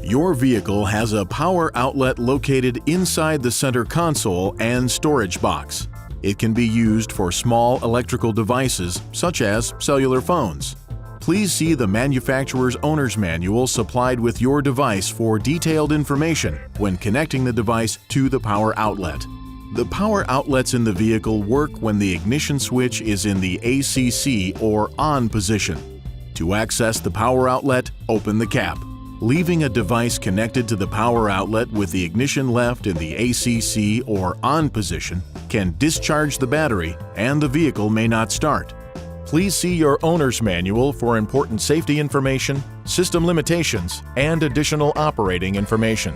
Your vehicle has a power outlet located inside the center console and storage box. It can be used for small electrical devices such as cellular phones. Please see the manufacturer's owner's manual supplied with your device for detailed information when connecting the device to the power outlet. The power outlets in the vehicle work when the ignition switch is in the ACC or on position. To access the power outlet, open the cap. Leaving a device connected to the power outlet with the ignition left in the ACC or on position can discharge the battery and the vehicle may not start. Please see your owner's manual for important safety information, system limitations, and additional operating information.